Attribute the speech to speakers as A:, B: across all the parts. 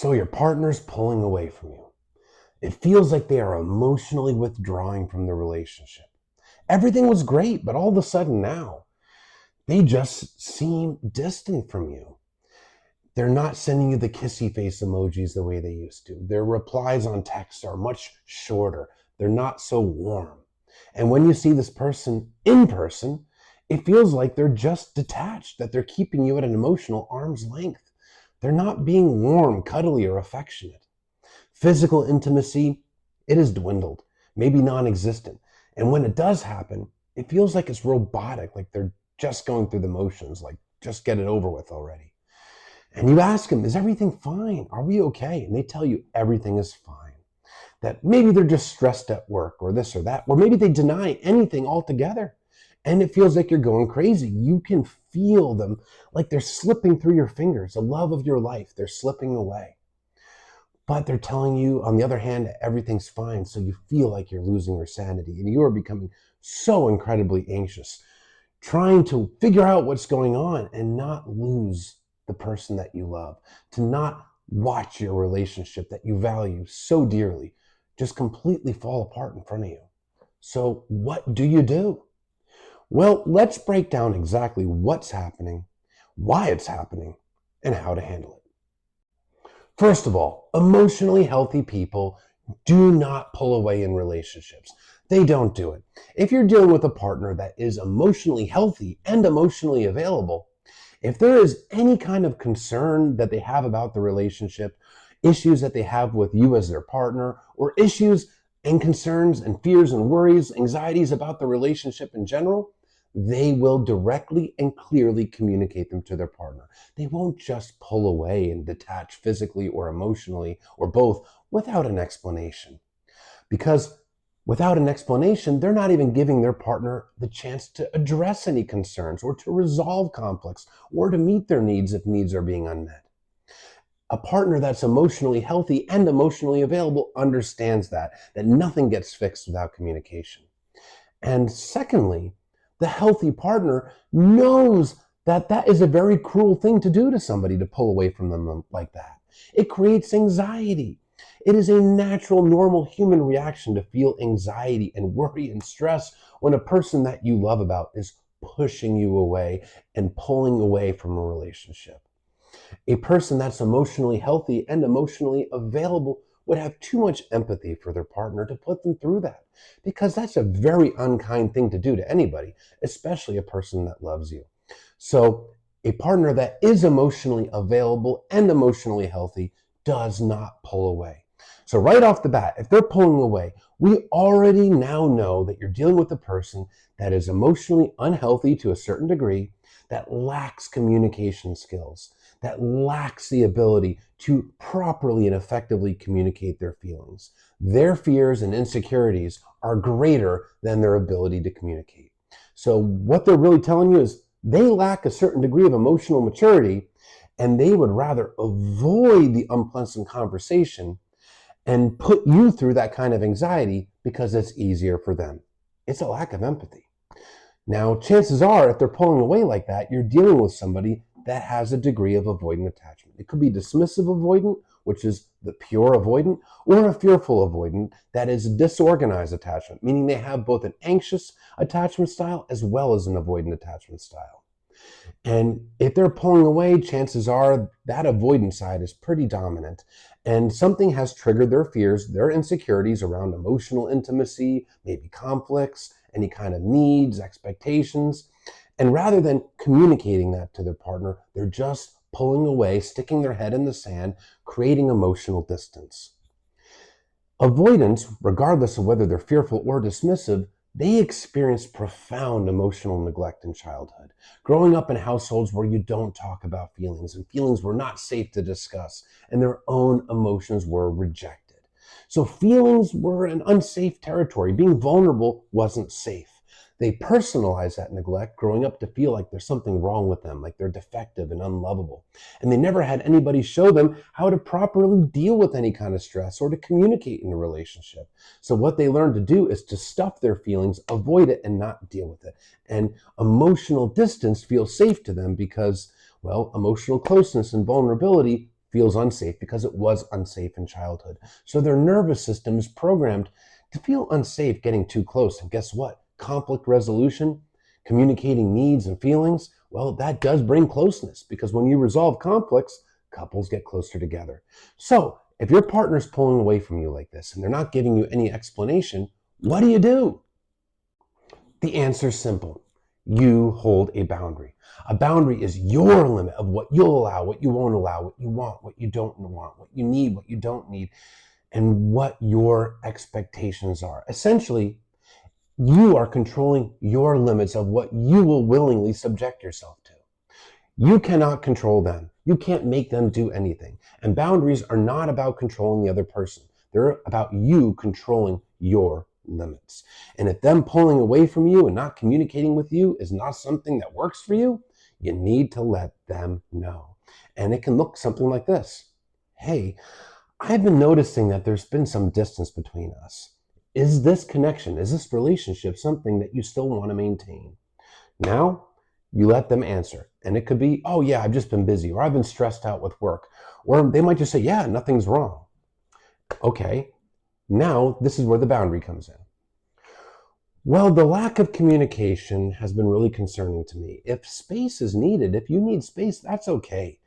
A: So your partner's pulling away from you. It feels like they are emotionally withdrawing from the relationship. Everything was great, but all of a sudden now, they just seem distant from you. They're not sending you the kissy face emojis the way they used to. Their replies on text are much shorter. They're not so warm. And when you see this person in person, it feels like they're just detached, that they're keeping you at an emotional arm's length. They're not being warm, cuddly, or affectionate. Physical intimacy, it has dwindled, maybe non-existent. And when it does happen, it feels like it's robotic, like they're just going through the motions, like just get it over with already. And you ask them, is everything fine? Are we okay? And they tell you everything is fine. That maybe they're just stressed at work or this or that, or maybe they deny anything altogether. And it feels like you're going crazy. You can feel them like they're slipping through your fingers, the love of your life, they're slipping away. But they're telling you, on the other hand, that everything's fine. So you feel like you're losing your sanity and you are becoming so incredibly anxious, trying to figure out what's going on and not lose the person that you love, to not watch your relationship that you value so dearly just completely fall apart in front of you. So what do you do? Well, let's break down exactly what's happening, why it's happening, and how to handle it. First of all, emotionally healthy people do not pull away in relationships. They don't do it. If you're dealing with a partner that is emotionally healthy and emotionally available, if there is any kind of concern that they have about the relationship, issues that they have with you as their partner, or issues and concerns and fears and worries, anxieties about the relationship in general, they will directly and clearly communicate them to their partner. They won't just pull away and detach physically or emotionally or both without an explanation. Because without an explanation, they're not even giving their partner the chance to address any concerns or to resolve conflicts or to meet their needs if needs are being unmet. A partner that's emotionally healthy and emotionally available understands that nothing gets fixed without communication. And secondly, the healthy partner knows that that is a very cruel thing to do to somebody, to pull away from them like that. It creates anxiety. It is a natural, normal human reaction to feel anxiety and worry and stress when a person that you love about is pushing you away and pulling away from a relationship. A person that's emotionally healthy and emotionally available would have too much empathy for their partner to put them through that, because that's a very unkind thing to do to anybody, especially a person that loves you. So a partner that is emotionally available and emotionally healthy does not pull away. So right off the bat, if they're pulling away, we already now know that you're dealing with a person that is emotionally unhealthy to a certain degree, that lacks communication skills, that lacks the ability to properly and effectively communicate their feelings. Their fears and insecurities are greater than their ability to communicate. So what they're really telling you is they lack a certain degree of emotional maturity, and they would rather avoid the unpleasant conversation and put you through that kind of anxiety because it's easier for them. It's a lack of empathy. Now, chances are, if they're pulling away like that, you're dealing with somebody that has a degree of avoidant attachment. It could be dismissive avoidant, which is the pure avoidant, or a fearful avoidant that is disorganized attachment, meaning they have both an anxious attachment style as well as an avoidant attachment style. And if they're pulling away, chances are that avoidance side is pretty dominant. And something has triggered their fears, their insecurities around emotional intimacy, maybe conflicts, any kind of needs, expectations. And rather than communicating that to their partner, they're just pulling away, sticking their head in the sand, creating emotional distance. Avoidance, regardless of whether they're fearful or dismissive, they experience profound emotional neglect in childhood, growing up in households where you don't talk about feelings and feelings were not safe to discuss and their own emotions were rejected. So feelings were an unsafe territory. Being vulnerable wasn't safe. They personalize that neglect growing up to feel like there's something wrong with them, like they're defective and unlovable. And they never had anybody show them how to properly deal with any kind of stress or to communicate in a relationship. So what they learn to do is to stuff their feelings, avoid it, and not deal with it. And emotional distance feels safe to them because, well, emotional closeness and vulnerability feels unsafe because it was unsafe in childhood. So their nervous system is programmed to feel unsafe getting too close. And guess what? Conflict resolution, communicating needs and feelings, well, that does bring closeness, because when you resolve conflicts, couples get closer together. So if your partner's pulling away from you like this and they're not giving you any explanation, what do? The answer is simple. You hold a boundary. A boundary is your limit of what you'll allow, what you won't allow, what you want, what you don't want, what you need, what you don't need, and what your expectations are. Essentially, you are controlling your limits of what you will willingly subject yourself to. You cannot control them. You can't make them do anything. And boundaries are not about controlling the other person. They're about you controlling your limits. And if them pulling away from you and not communicating with you is not something that works for you, you need to let them know. And it can look something like this. Hey, I've been noticing that there's been some distance between us. Is this connection, is this relationship something that you still want to maintain? Now, you let them answer. And it could be, oh yeah, I've just been busy, or I've been stressed out with work. Or they might just say, yeah, nothing's wrong. Okay, now this is where the boundary comes in. Well, the lack of communication has been really concerning to me. If space is needed, if you need space, that's okay.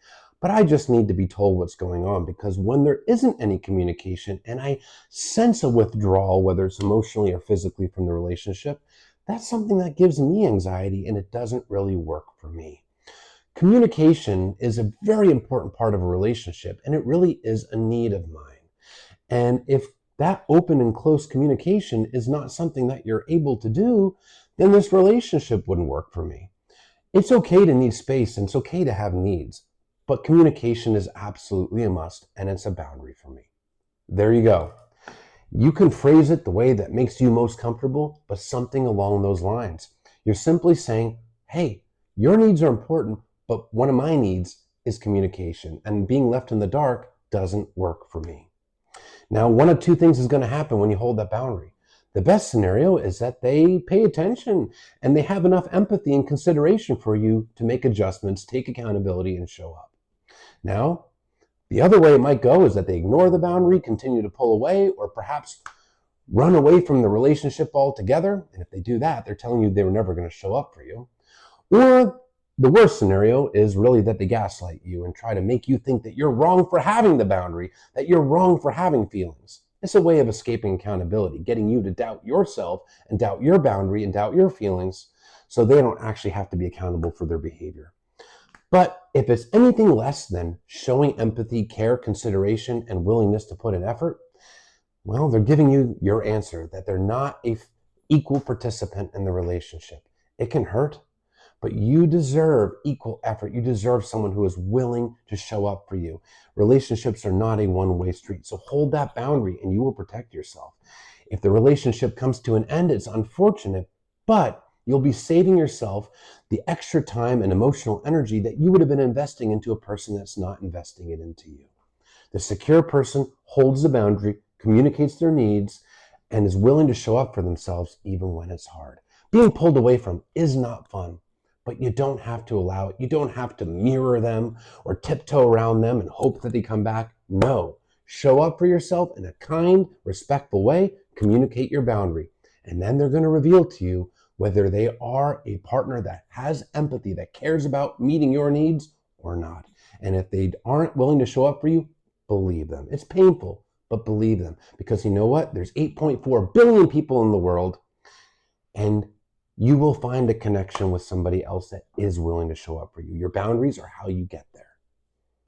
A: But I just need to be told what's going on, because when there isn't any communication and I sense a withdrawal, whether it's emotionally or physically from the relationship, that's something that gives me anxiety, and it doesn't really work for me. Communication is a very important part of a relationship, and it really is a need of mine. And if that open and close communication is not something that you're able to do, then this relationship wouldn't work for me. It's okay to need space, and it's okay to have needs, but communication is absolutely a must, and it's a boundary for me. There you go. You can phrase it the way that makes you most comfortable, but something along those lines. You're simply saying, hey, your needs are important, but one of my needs is communication, and being left in the dark doesn't work for me. Now, one of two things is going to happen when you hold that boundary. The best scenario is that they pay attention and they have enough empathy and consideration for you to make adjustments, take accountability, and show up. Now, the other way it might go is that they ignore the boundary, continue to pull away, or perhaps run away from the relationship altogether. And if they do that, they're telling you they were never going to show up for you. Or the worst scenario is really that they gaslight you and try to make you think that you're wrong for having the boundary, that you're wrong for having feelings. It's a way of escaping accountability, getting you to doubt yourself and doubt your boundary and doubt your feelings, so they don't actually have to be accountable for their behavior. But if it's anything less than showing empathy, care, consideration, and willingness to put in effort, well, they're giving you your answer that they're not an equal participant in the relationship. It can hurt, but you deserve equal effort. You deserve someone who is willing to show up for you. Relationships are not a one-way street, so hold that boundary and you will protect yourself. If the relationship comes to an end, it's unfortunate, but you'll be saving yourself the extra time and emotional energy that you would have been investing into a person that's not investing it into you. The secure person holds the boundary, communicates their needs, and is willing to show up for themselves even when it's hard. Being pulled away from is not fun, but you don't have to allow it. You don't have to mirror them or tiptoe around them and hope that they come back. No, show up for yourself in a kind, respectful way, communicate your boundary, and then they're going to reveal to you whether they are a partner that has empathy, that cares about meeting your needs or not. And if they aren't willing to show up for you, believe them. It's painful, but believe them. Because you know what? There's 8.4 billion people in the world, and you will find a connection with somebody else that is willing to show up for you. Your boundaries are how you get there.